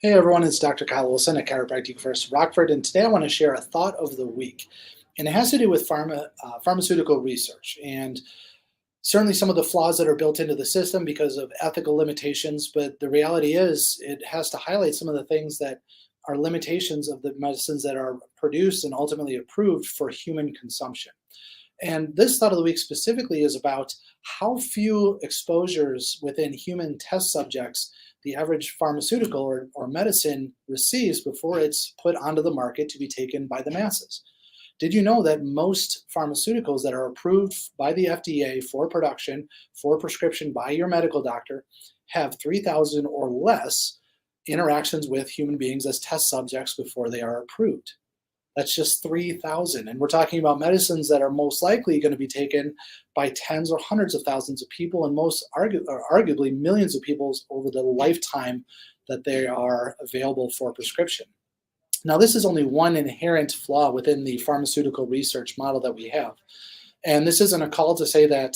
Hey everyone, it's Dr. Kyle Wilson at Chiropractic First Rockford, and today I want to share a thought of the week. And it has to do with pharmaceutical research and certainly some of the flaws that are built into the system because of ethical limitations. But the reality is, it has to highlight some of the things that are limitations of the medicines that are produced and ultimately approved for human consumption. And this thought of the week specifically is about how few exposures within human test subjects the average pharmaceutical or medicine receives before it's put onto the market to be taken by the masses. Did you know that most pharmaceuticals that are approved by the FDA for production, for prescription by your medical doctor, have 3,000 or less interactions with human beings as test subjects before they are approved? That's just 3,000. And we're talking about medicines that are most likely going to be taken by tens or hundreds of thousands of people and arguably millions of people over the lifetime that they are available for prescription. Now, this is only one inherent flaw within the pharmaceutical research model that we have. And this isn't a call to say that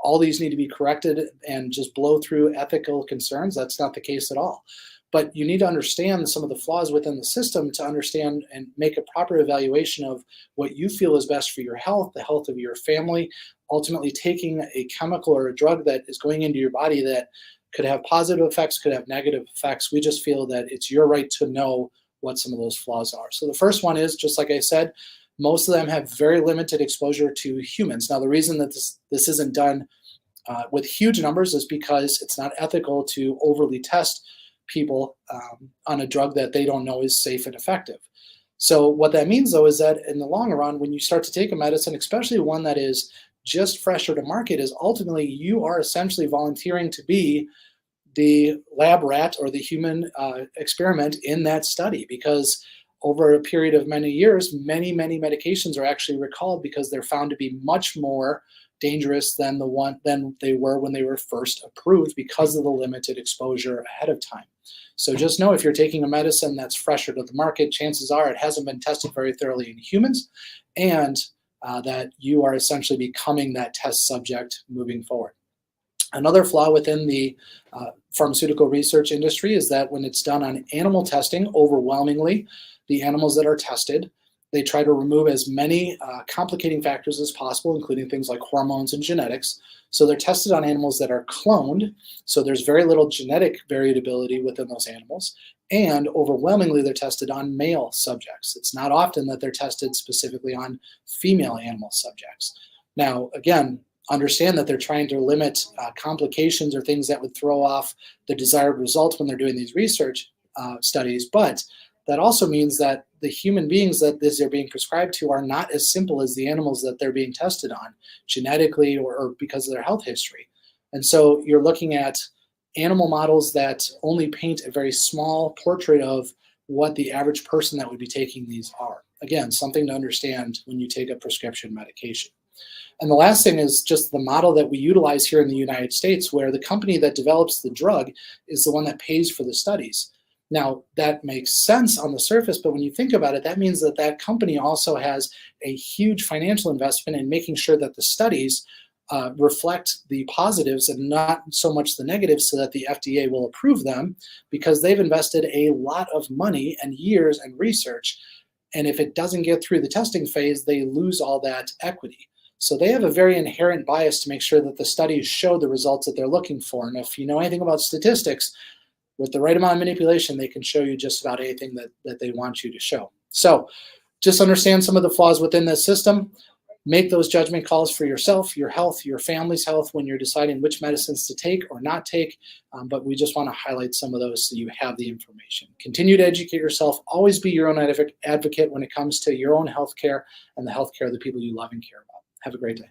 all these need to be corrected and just blow through ethical concerns. That's not the case at all. But you need to understand some of the flaws within the system to understand and make a proper evaluation of what you feel is best for your health, the health of your family, ultimately taking a chemical or a drug that is going into your body that could have positive effects, could have negative effects. We just feel that it's your right to know what some of those flaws are. So the first one is, just like I said, most of them have very limited exposure to humans. Now, the reason that this isn't done with huge numbers is because it's not ethical to overly test people on a drug that they don't know is safe and effective. So what that means, though, is that in the long run, when you start to take a medicine, especially one that is just fresher to market, is ultimately you are essentially volunteering to be the lab rat or the human experiment in that study, because over a period of many years, many medications are actually recalled because they're found to be much more dangerous than they were when they were first approved because of the limited exposure ahead of time. So just know, if you're taking a medicine that's fresher to the market, chances are it hasn't been tested very thoroughly in humans, and that you are essentially becoming that test subject moving forward. Another flaw within the pharmaceutical research industry is that when it's done on animal testing, overwhelmingly, the animals that are tested, they try to remove as many complicating factors as possible, including things like hormones and genetics. So they're tested on animals that are cloned, so there's very little genetic variability within those animals. And overwhelmingly, they're tested on male subjects. It's not often that they're tested specifically on female animal subjects. Now, again, understand that they're trying to limit complications or things that would throw off the desired results when they're doing these research studies, but that also means that the human beings that these are being prescribed to are not as simple as the animals that they're being tested on genetically or because of their health history. And so you're looking at animal models that only paint a very small portrait of what the average person that would be taking these are. Again, something to understand when you take a prescription medication. And the last thing is just the model that we utilize here in the United States, where the company that develops the drug is the one that pays for the studies. Now, that makes sense on the surface, but when you think about it, that means that that company also has a huge financial investment in making sure that the studies reflect the positives and not so much the negatives, so that the FDA will approve them, because they've invested a lot of money and years and research. And if it doesn't get through the testing phase, they lose all that equity. So they have a very inherent bias to make sure that the studies show the results that they're looking for. And if you know anything about statistics, with the right amount of manipulation, they can show you just about anything that they want you to show. So just understand some of the flaws within this system. Make those judgment calls for yourself, your health, your family's health when you're deciding which medicines to take or not take. But we just want to highlight some of those so you have the information. Continue to educate yourself. Always be your own advocate when it comes to your own health care and the health care of the people you love and care about. Have a great day.